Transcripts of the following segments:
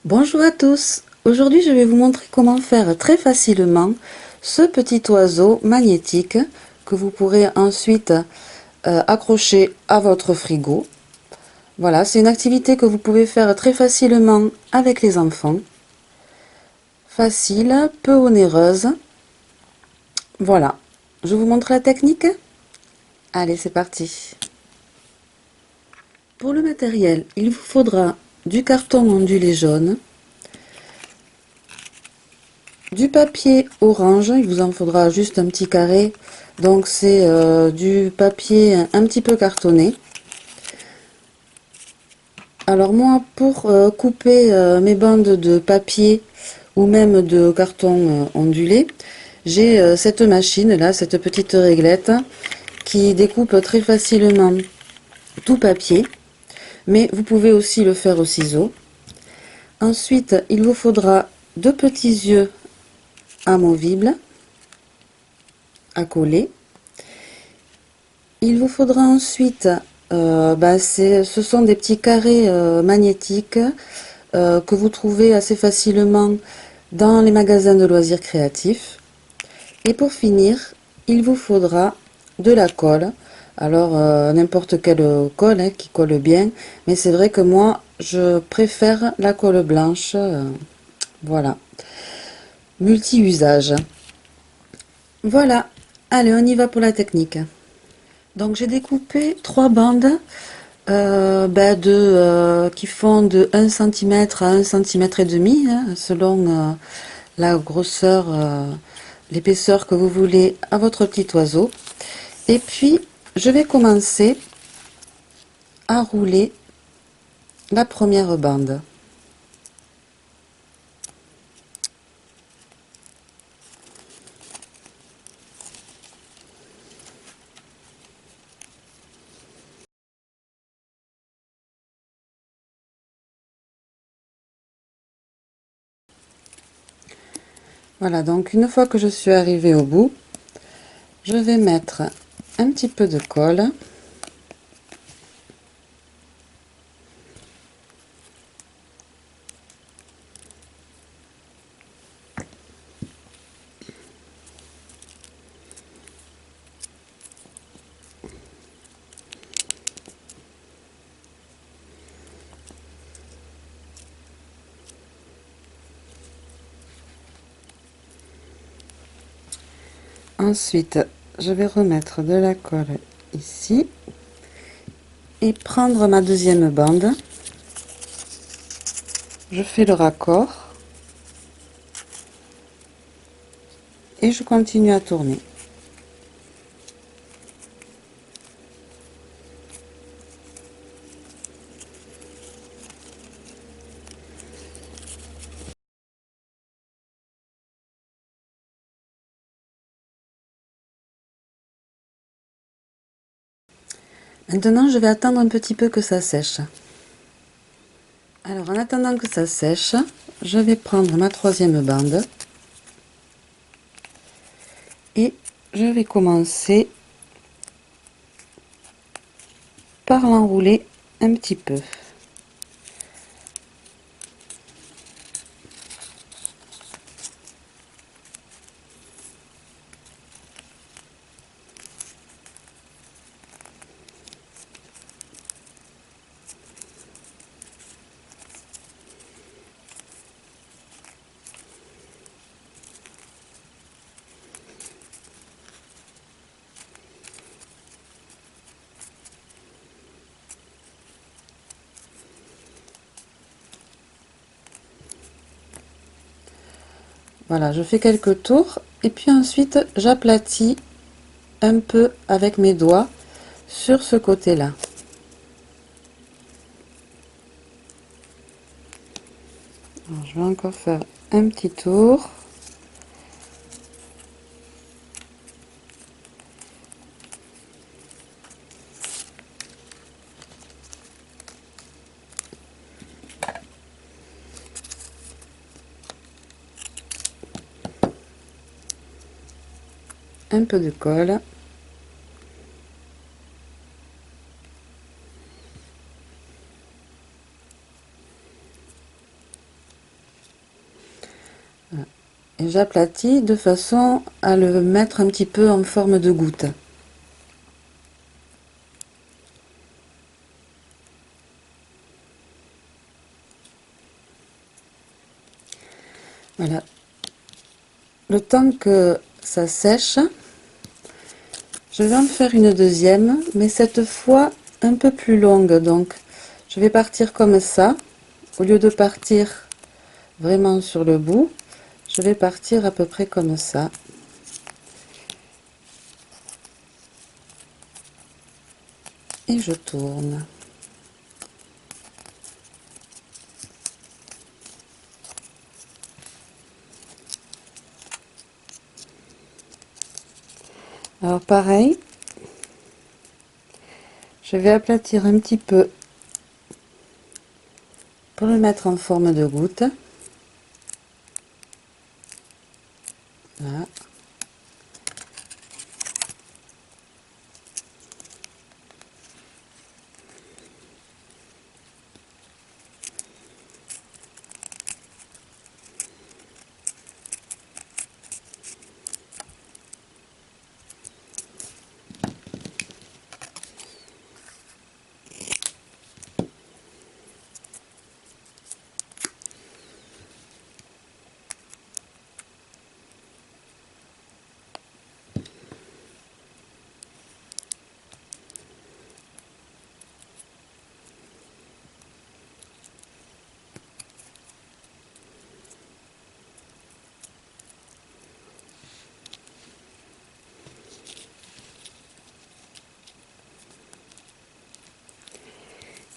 Bonjour à tous, aujourd'hui je vais vous montrer comment faire très facilement ce petit oiseau magnétique que vous pourrez ensuite accrocher à votre frigo. Voilà, c'est une activité que vous pouvez faire très facilement avec les enfants. Facile, peu onéreuse. Voilà, je vous montre la technique. Allez, c'est parti. Pour le matériel, il vous faudra du carton ondulé jaune, du papier orange, il vous en faudra juste un petit carré, donc c'est du papier un petit peu cartonné. Alors moi, pour couper mes bandes de papier ou même de carton ondulé, j'ai cette machine là, cette petite réglette qui découpe très facilement tout papier, mais vous pouvez aussi le faire au ciseau. Ensuite, il vous faudra deux petits yeux amovibles à coller. Il vous faudra ensuite, ce sont des petits carrés magnétiques que vous trouvez assez facilement dans les magasins de loisirs créatifs. Et pour finir, il vous faudra de la colle. Alors, n'importe quelle colle hein, qui colle bien, mais c'est vrai que moi, je préfère la colle blanche. Voilà, multi-usage. Voilà, allez, on y va pour la technique. Donc j'ai découpé trois bandes qui font de 1 cm à 1 centimètre et demi, hein, selon la grosseur, l'épaisseur que vous voulez à votre petit oiseau. Et puis, je vais commencer à rouler la première bande. Voilà, donc une fois que je suis arrivée au bout, je vais mettre un petit peu de colle. Ensuite, je vais remettre de la colle ici et prendre ma deuxième bande. Je fais le raccord et je continue à tourner. Maintenant, je vais attendre un petit peu que ça sèche. Alors, en attendant que ça sèche, je vais prendre ma troisième bande et je vais commencer par l'enrouler un petit peu. Voilà, je fais quelques tours et puis ensuite j'aplatis un peu avec mes doigts sur ce côté-là. Je vais encore faire un petit tour. Un peu de colle. j'aplatis de façon à le mettre un petit peu en forme de goutte. Voilà. Le temps que ça sèche, je vais en faire une deuxième, mais cette fois un peu plus longue. Donc, je vais partir comme ça. Au lieu de partir vraiment sur le bout, je vais partir à peu près comme ça. Et je tourne. Alors pareil, je vais aplatir un petit peu pour le mettre en forme de goutte. Voilà.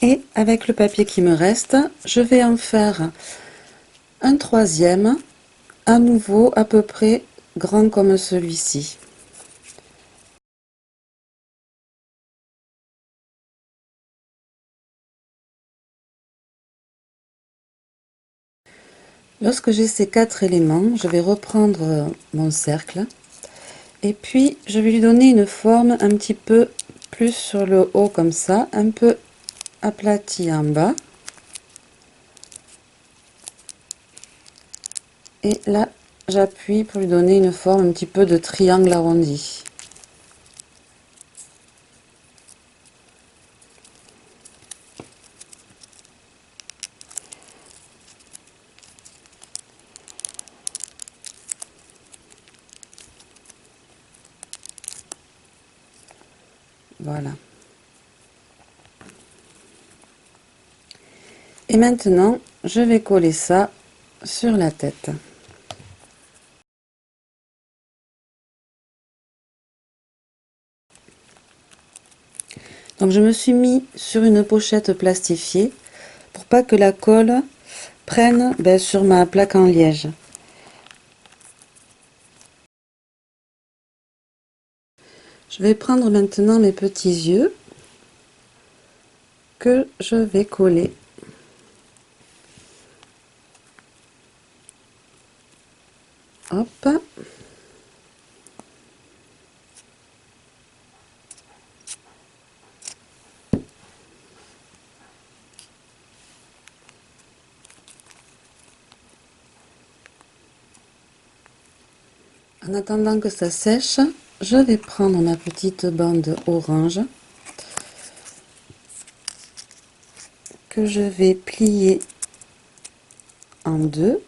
Et avec le papier qui me reste, je vais en faire un troisième, à nouveau à peu près grand comme celui-ci. Lorsque j'ai ces 4 éléments, je vais reprendre mon cercle et puis je vais lui donner une forme un petit peu plus sur le haut comme ça, un peu aplati en bas. Et là, j'appuie pour lui donner une forme un petit peu de triangle arrondi. Voilà. Et maintenant, je vais coller ça sur la tête. Donc je me suis mis sur une pochette plastifiée pour pas que la colle prenne sur ma plaque en liège. Je vais prendre maintenant mes petits yeux que je vais coller. Hop. En attendant que ça sèche, je vais prendre ma petite bande orange que je vais plier en deux.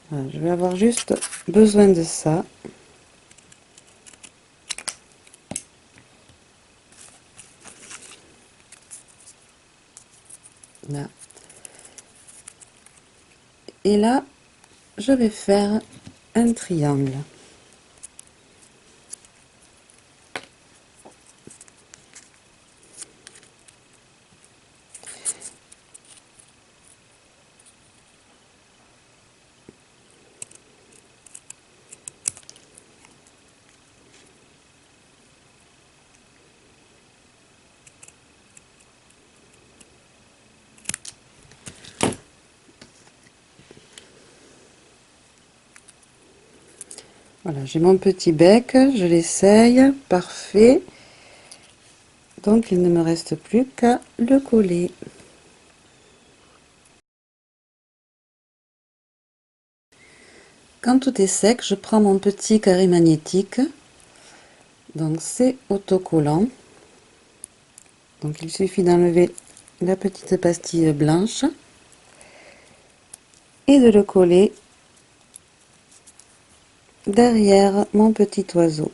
Voilà, je vais avoir juste besoin de ça. Là. Et là, je vais faire un triangle. Voilà, j'ai mon petit bec, je l'essaye, parfait. Donc il ne me reste plus qu'à le coller. Quand tout est sec, je prends mon petit carré magnétique. Donc c'est autocollant. Donc il suffit d'enlever la petite pastille blanche et de le coller derrière mon petit oiseau.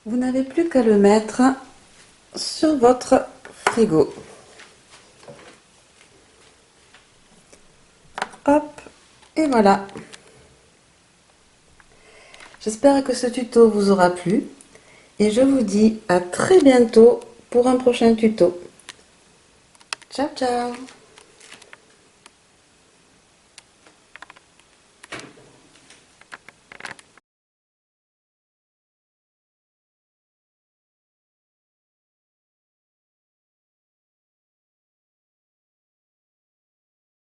Vous n'avez plus qu'à le mettre sur votre frigo. Hop, et voilà. J'espère que ce tuto vous aura plu et je vous dis à très bientôt pour un prochain tuto. Ciao ciao!